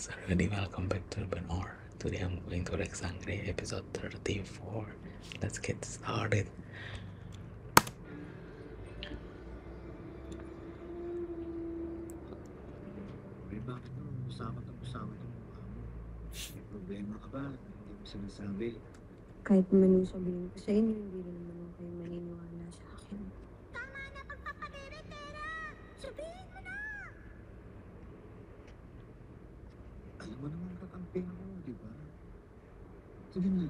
So everybody, welcome back to Urban Hour. Today I'm going to Rex Sangre, episode 34. Let's get started. Eh, bakit mo? Usama itong mukha mo. May problema ka ba? Hindi mo sinasabi. Kahit man yung sabihin ko sa inyo, hindi rin naman ako kayo maniniwala sa akin. Tama na pagpapadiri, Tera! Sabihin mo na! Alam mo naman kakampi ako, di ba? Sige na.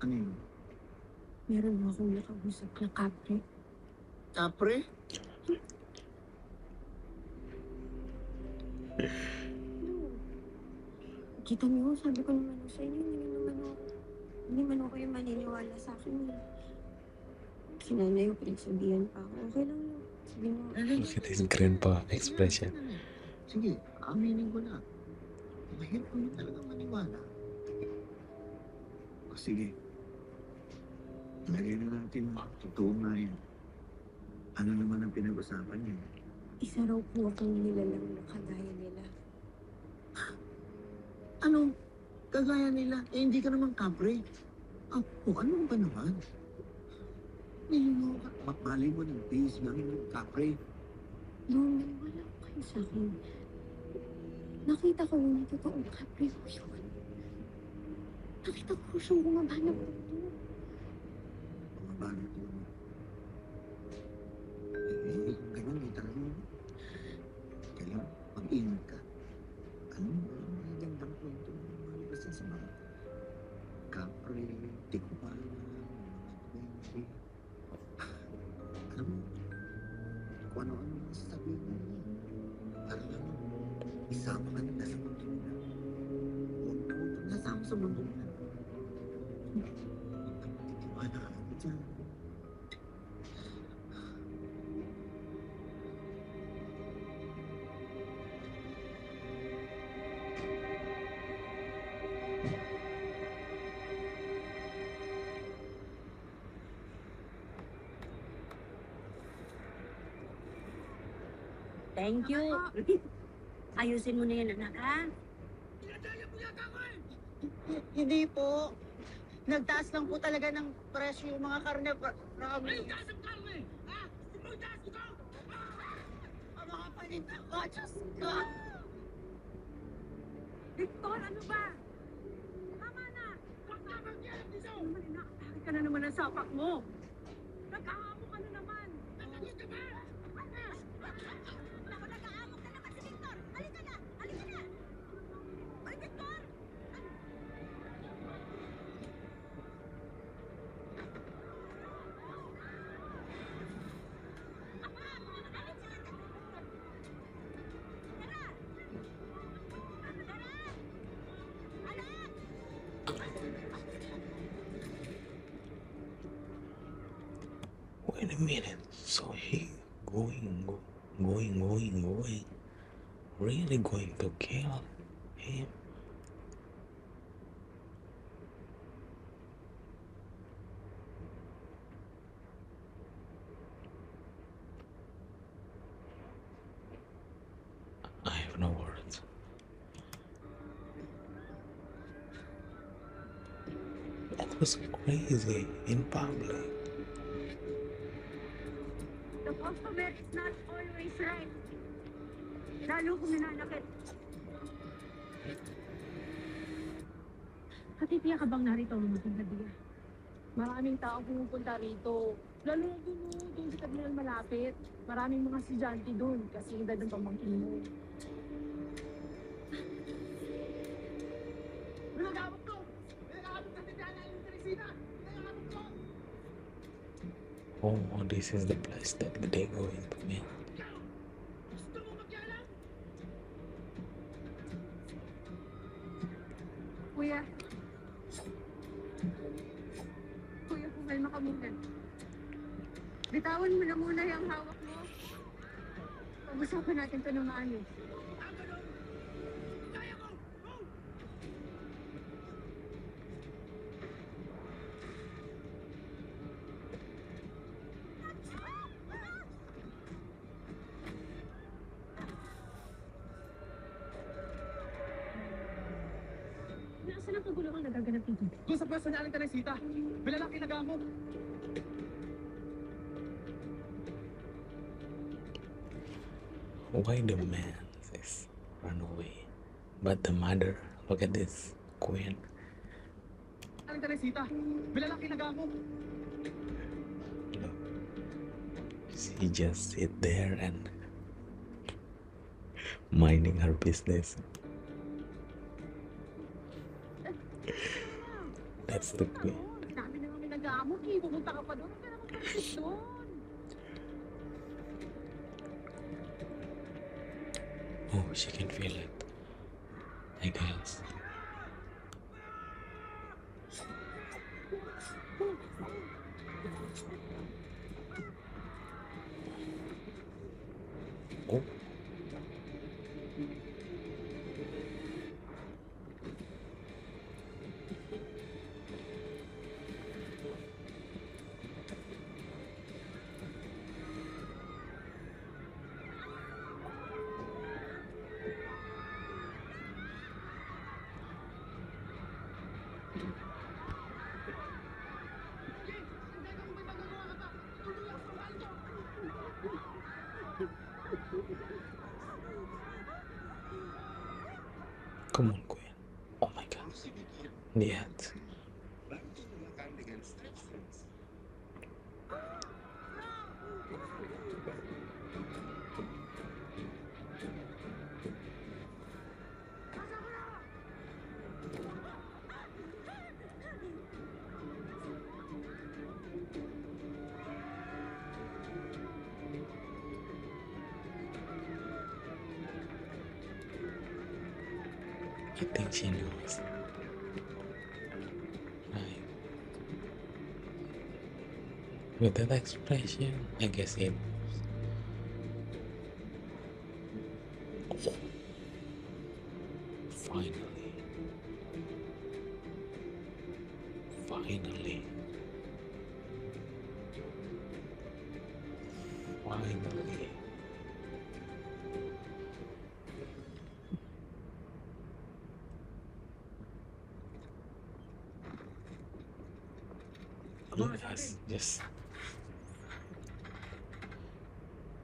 Ano yun? Meron akong nakausap na kapre. Kapre? Kita niyo, sabi ko naman sa inyo, hindi man ako kayo maniniwala sa akin. Sinanay ko pinagsabihan pa ako. Okay lang yun. Sabihin mo. Look at his grandpa expression. Sige, aminin ko na. Mahirap ko yun talaga maniwala. O sige. Lagay na natin, totoo nga yun. Ano naman ang pinag-usapan niyo? Isa raw po akong nilalang na kagaya nila. Ano? Kagaya nila, eh hindi ka naman kapre. Ano ba naman? Nilino ka. Mali mo ng base namin ng kapre. Noon, wala ko kayo sa akin. Nakita ko yung totoong kapre ko yun. Nakita ko siyang bumaba ng puto. Mga banat yun. Kung ganyan, may talagang kailangan mag-ingat ka. Ano mga gandang kwento ng mga libasan sa mga kapre, tikman, mga duwende. Alam mo, kung ano-ano yung sasabihin mo niya. Parang isama ka nila sa mundo nila. Huwag na huwag kang nasama sa mundo nila. Titiwala ka na dyan. Thank you. Ayusin mo na yan, anak, ha? Hindi po. Nagtaas lang po talaga ng presyo yung mga karne. Promise. Taas ang karne! Ha? Taas ito! Ang mga paninda ko, Diyos ko. Victor, ano ba? Tama na! Pagkakang yan, Tiso! Nakatake ka na naman ang sapak mo. Nagkahamon ka na naman. Natagot ka ba? Naku, nag-aamok na naman si Victor. Halika na! Halika na! Ay, Victor! Wait a minute. So he going. Really going to kill him? I have no words. That was crazy in public. The customer is not always right. Lalo kung nananakit. Katitiya ka bang narito ang mga gabi? Maraming tao pumupunta rito. Lalo na doon sa terminal malapit. Maraming mga estudyante doon kasi edad ng pamangkin mo. Pinag-aabot ko! Pinag-aabot sa tindahan ng Teresina! Pinag-aabot ko! Oh, this is the place that they going to meet. Gusto mo magkialam? Kuya. Kuya, pumalma ka muna. Bitawan mo na muna yung hawak mo. Pag-usapan natin ito ng maayos. Ang ganun! Kaya ko! Go! Doon sa pwesto ni Aling Teresita. May lalaki nag-aamok. Why the man says run away? But the mother, look at this queen. Aling Teresita. May lalaki nag-aamok. Look, she just sit there and minding her business. That's the queen. Dami na kami nag-aamok eh. Pumunta ka pa doon. Huwag ka naman pansin doon. Oh, she can feel it. I guess. Oh. Come on, queen. Oh my god. The ads. I think she knows. Right. With that expression, I guess it knows. Oh. Finally. Finally. Finally. Look at us, just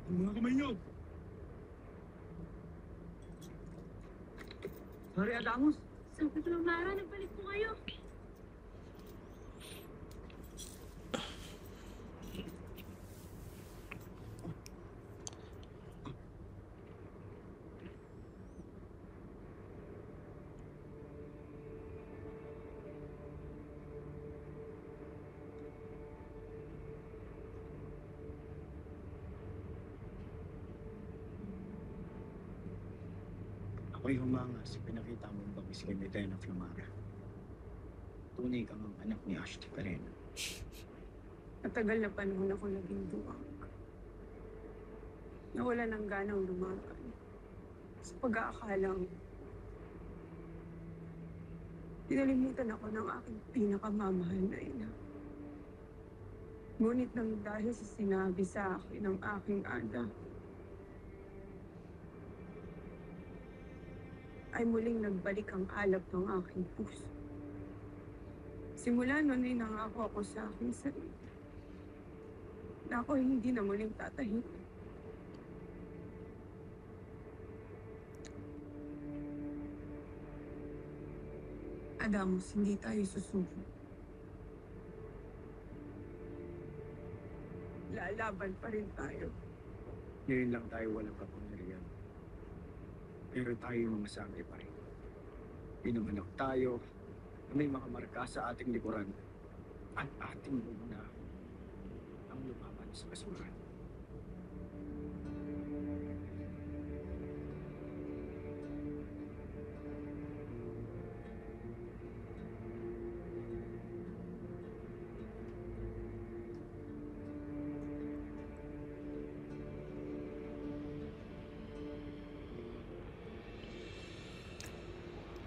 Mga kamay niyo. Sorry, Adamos. Sabi ko lang, Mara, nagbalik po kayo. Ako'y humanga sa pinakita mong bangis kay Medena Flamara. Tunay kang ang anak ni Ashley Carena. Matagal na panahon ako naging duwag. Nawala ng ganang lumaban. Sa pag-aakalang pinalimutan ako ng aking pinakamamahal na ina. Ngunit nang dahil sa sinabi sa akin ng aking ana, ay muling nagbalik ang alab ng aking puso. Simula noon ay nangako ako sa aking sarili na ako ay hindi na muling tatahimik. Adamos, hindi tayo susuko. Lalaban pa rin tayo. Ngayon lang tayo walang kapangyarihan. Pero tayo mga sangre pa rin. Pinanganak tayo na may mga marka sa ating likuran at ating bumuna ang lumaban sa kasuran.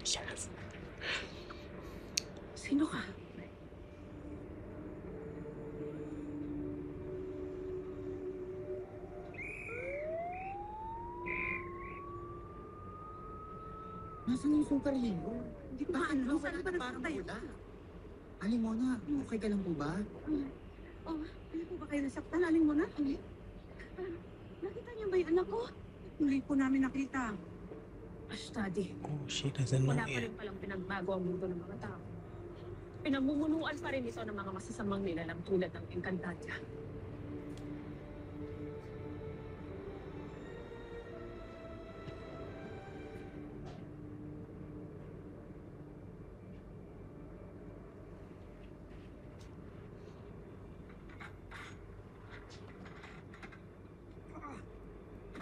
yes. Sino ka? Nasaan yung super hero? Hindi pa Paano? ano, Saan wala ba na parang nagpunta yun? wala. Aling Mona, okay ka lang po ba? Hindi po ba kayo nasaktan? Aling mo na? Nakita niyo ba yung anak ko? Hindi po namin nakita. Study. Oh, she doesn't know Wala pa yet. rin palang pinagbago ang mundo ng mga tao. Pinamumunuan pa rin ito ng mga masasamang nilalang tulad ng Encantadia.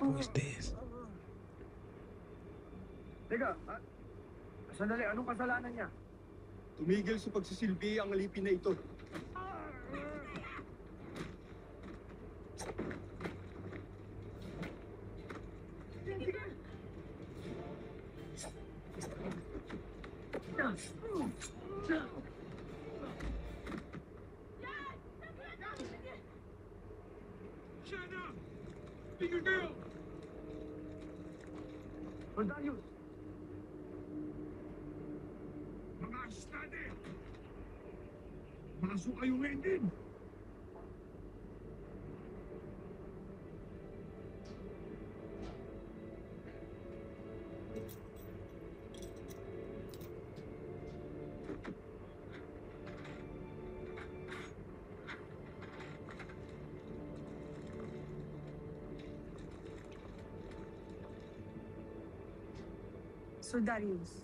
Who is this? Teka, sandali, anong kasalanan niya? Tumigil sa pagsisilbi ang alipin na ito. Darius! Mga asistante! Masok kayo ngayon din! So Darius,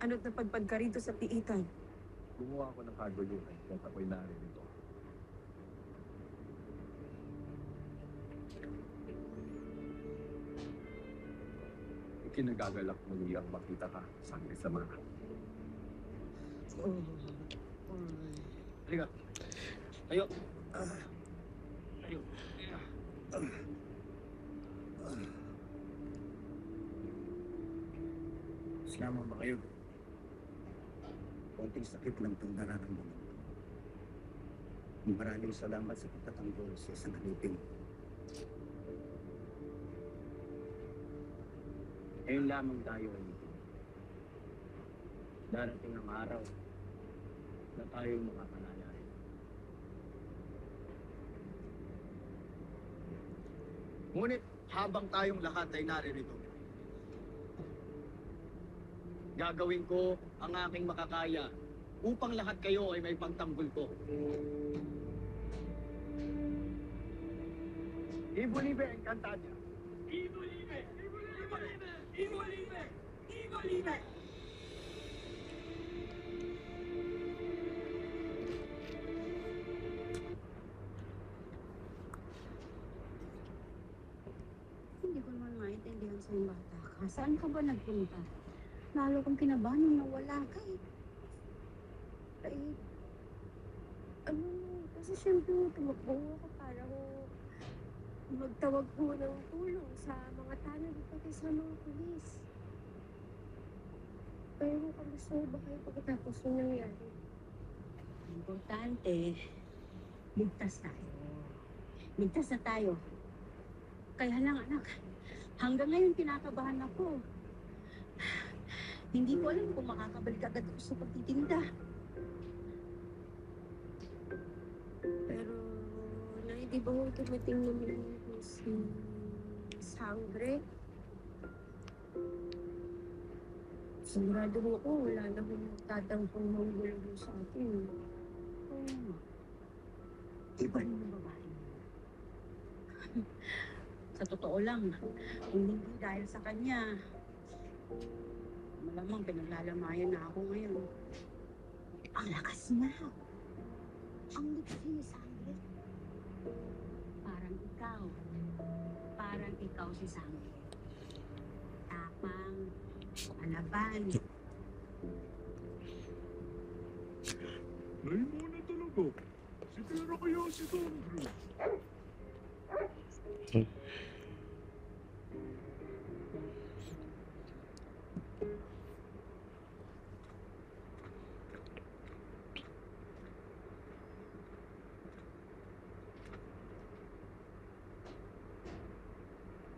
ano't napadpad ka rito sa piitan? Gumawa ako ng kaguluhan at ako'y naririto. Ikinagagalak muli ang makita ka sa aking samahan. Halika. Tayo. Tayo. Salamat ba kayo? Konting sakit lang itong nararamdaman ko. Maraming salamat sa pagtatanggol sa isang alipin. Ngayon lamang tayo ay darating ang araw na tayo makakalalayan. Ngunit habang tayong lahat ay naririto, gagawin ko ang aking makakaya upang lahat kayo ay may pagtanggol ko. Ibo libe, Encantadia! Hindi ko naman maintindihan sa yung bata ka. Saan ka ba nagpunta? Lalo kong kinabahan nung nawala ka eh. Ay, kasi siyempre tumakbo ako para ko magtawag po ng tulong sa mga tanod pati sa mga pulis. Pero kamusta mo ba kayo pagkatapos nung nangyari? Importante, ligtas tayo. Ligtas na tayo. Kaya lang anak, hanggang ngayon kinakabahan ako. Hindi ko alam kung makakabalik agad ako sa pagtitinda. Pero, Nay, di ba ho dumating naman si Sangre? Sigurado ho ako, wala na hong tatampong manggulo sa atin. Iba Ano yung babae mo? Sa totoo lang, kung hindi dahil sa kanya, malamang pinaglalamayan na ako ngayon. Ang lakas na. Ang likas niya sa akin. Parang ikaw. Parang ikaw si Sangre. Tapang, alaban. Ngayon muna talaga. Si Tera kaya si Sandro.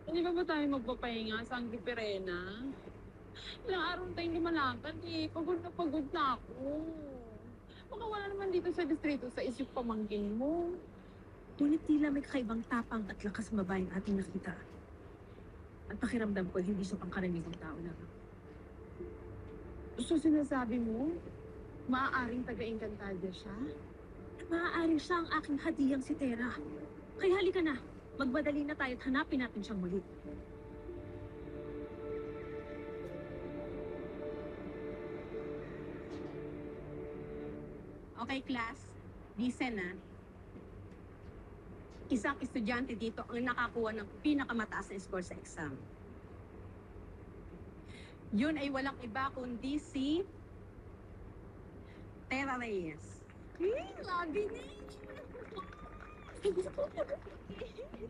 Hindi ba tayo magpapahinga sa Angkiperena? Ilang araw tayong lumalakad eh. Pagod na ako. Baka wala naman dito sa distrito sa isip pamangkin mo. Ngunit tila may kakaibang tapang at lakas mabahay ang ating nakita. At pakiramdam ko, hindi siya pangkaraniwang tao lang. So sinasabi mo, maaaring taga-Encantadia siya? Maaaring siya ang aking hadiyang si Tera. Kaya halika na, magmadali na tayo at hanapin natin siyang muli. Okay, class. Listen na. Isang estudyante dito ang nakakuha ng pinakamataas na score sa exam. Yun ay walang iba kundi si Tera Reyes. Labi ni!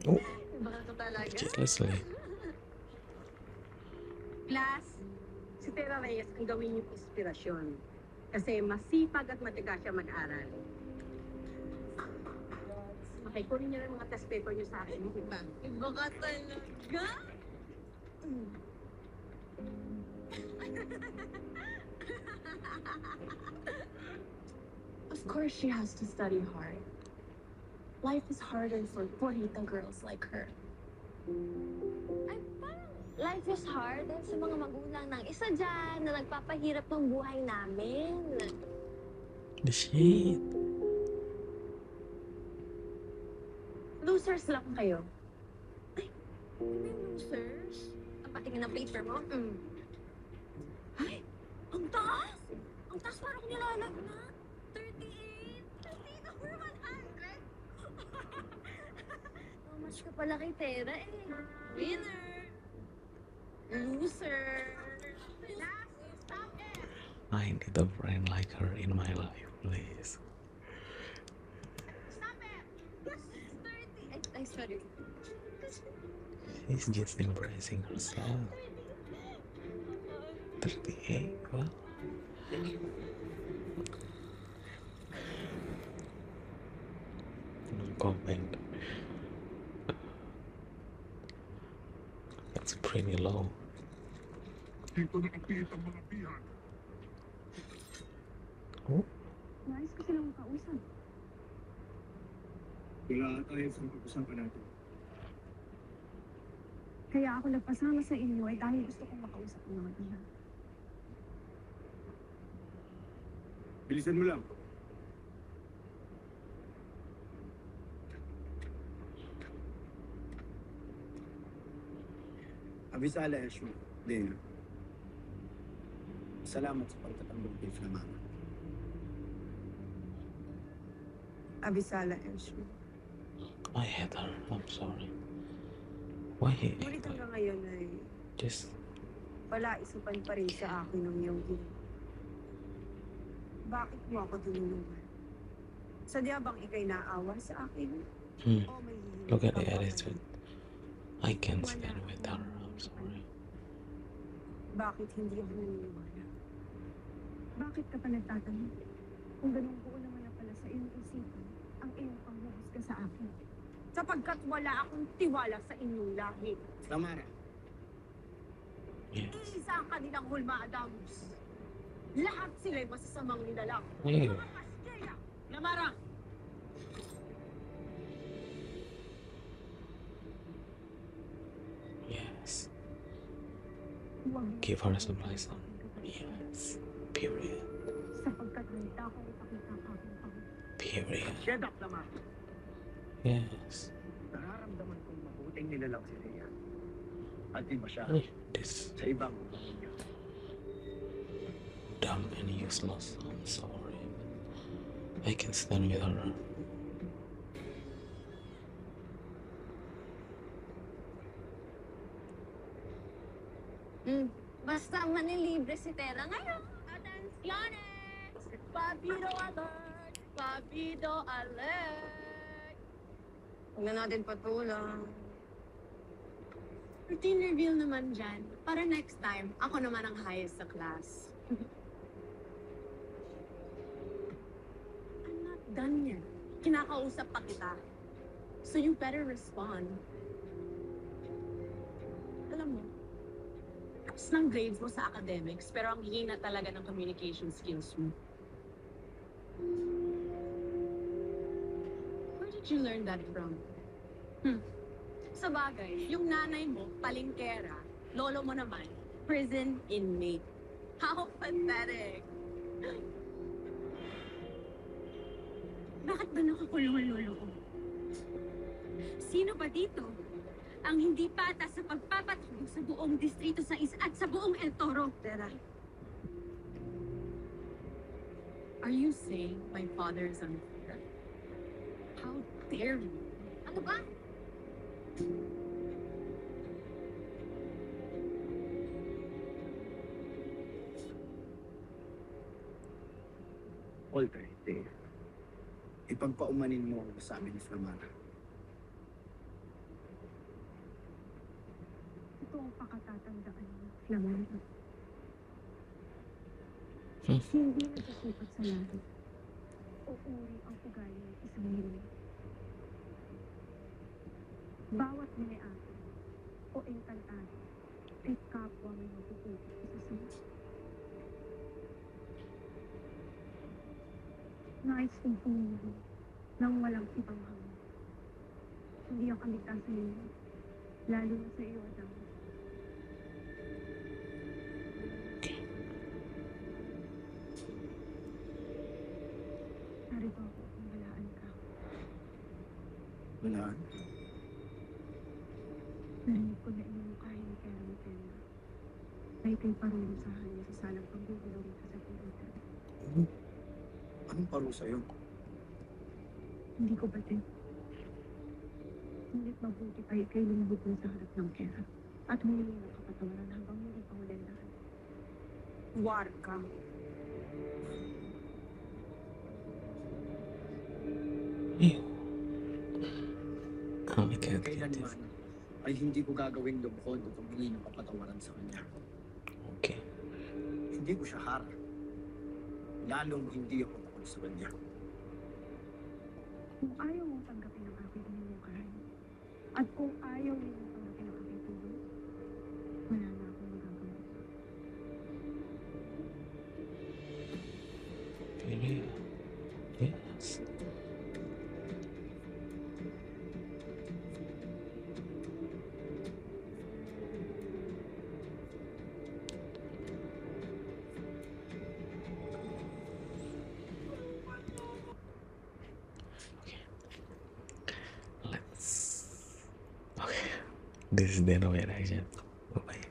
Oh, Baka ka talaga. just Leslie. Class, si Tera Reyes ang gawin yung inspirasyon. Kasi masipag at matigas siya mag-aral. Okay, kunin niyo lang mga test paper niyo sa akin. Iba ka talaga? Of course she has to study hard. Life is harder for Puerto girls like her. Ay, parang life is hard din sa mga magulang ng isa dyan na nagpapahirap ng buhay namin. The shit. Losers lang kayo. Losers? Ang patingin ng paper mo? Ay, ang taas! Ang taas parang nilalag na. 38! 38 over 100! How much ka pala kay Tera eh? Winner! Loser! I need a friend like her in my life, please. Ay, sorry. She's just embracing herself. 38, well. No comment. That's pretty low. Dito nakapiit ang mga pihan. Oh, Nais ko silang makausap. Wala tayo sa pag-usapan natin. Kaya ako nagpasama sa inyo ay dahil gusto kong makausap ng mga iha. Bilisan mo lang. Abisala, Eshma. Deo. Salamat sa pagtatanggol kay Flamara. Abisala, Elshma. I hate her. I'm sorry. Why hate Ngunit her? hanggang ngayon ay Just wala isupan pa rin sa akin ng iyong ginawa. Bakit mo ako tinulungan? Sadya bang ikay naawa sa akin? O may hihiling look at ka the pa attitude. I can't stand with her. I'm sorry. Bakit hindi ako naniniwala? Bakit ka pa nagtatanong? Kung ganun buo naman na pala sa iyong isipan, ang iyong panghuhusga sa akin. Sapagkat wala akong tiwala sa inyong lahi. Flamara. Yes. Iisa ang kanilang hulma, Adamus. Lahat sila'y masasamang nilalang. Hey. Mga Paskeya! Namara! Yes. Huwag mo Give her a surprise. Yes. Period. sapagkat handa akong ipakita ang aking panghuhusga. Period. Shut up naman. Yes. Nararamdaman kong mabuting nilalang si Rhea. At iba siya This sa ibang pamilya. dumb and useless. I'm sorry. I can stand with her. Basta manilibre si Tera ngayon. Atenciones! Pabido alert! Pabido alert! Huwag na natin patulang. Routine reveal naman dyan. Para next time, ako naman ang highest sa class. I'm not done yet. Kinakausap pa kita. So you better respond. Alam mo, tapos ng grades mo sa academics, pero ang hihina talaga ng communication skills mo. you learn that from? Sa bagay, yung nanay mo, palingkera, lolo mo naman, prison inmate. How pathetic! Bakit ba nakakulong ang lolo ko? Sino ba dito ang hindi patas sa pagpapatakbo sa buong Distrito 6 at sa buong El Toro? Tera. Are you saying my father is unfair? How dare you? Ano ba? Walter, hindi. Ipagpaumanin mo ako sa amin ni Flamara. Ito ang pakatatandaan mo, Flamara. Hmm. Hindi nagsusukat sa lahat. O uri ang ugali ng isang hero. Bawat mayate o engkantado ay kapwa may mapuputik isa sa mga. Nais kong pumili nang walang ibang hangin. Hindi ang kaligtasan ninyo, lalo na sa iyo, Adam. Narito ako kung balaan ka. Wala. Narinig ko na inumukhahin ni Kera Mutenda. Ay kay parurusahan niya sa salang paggugulo rito sa Pilipinas. Anong parusa yun? Hindi ko batid. Ngunit mabuti pa ikay lumubog na sa harap ng Kera at humingi ng kapatawaran hanggang hindi pa huli ang lahat. Warka. Ew. Oh, I can't get this. Kailanman ay hindi ko gagawing lubhod o humingi ng kapatawaran sa kanya. Okay. Hindi ko siya harap. Lalong hindi ako bukod sa kanya. Kung ayaw mong tanggapin ang aking inumukhahin, at kung ayaw mong tanggapin ang aking tulong, wala na akong magagawa. Really? Yes. Let's. Okay. This is the end of it, action. Bye bye.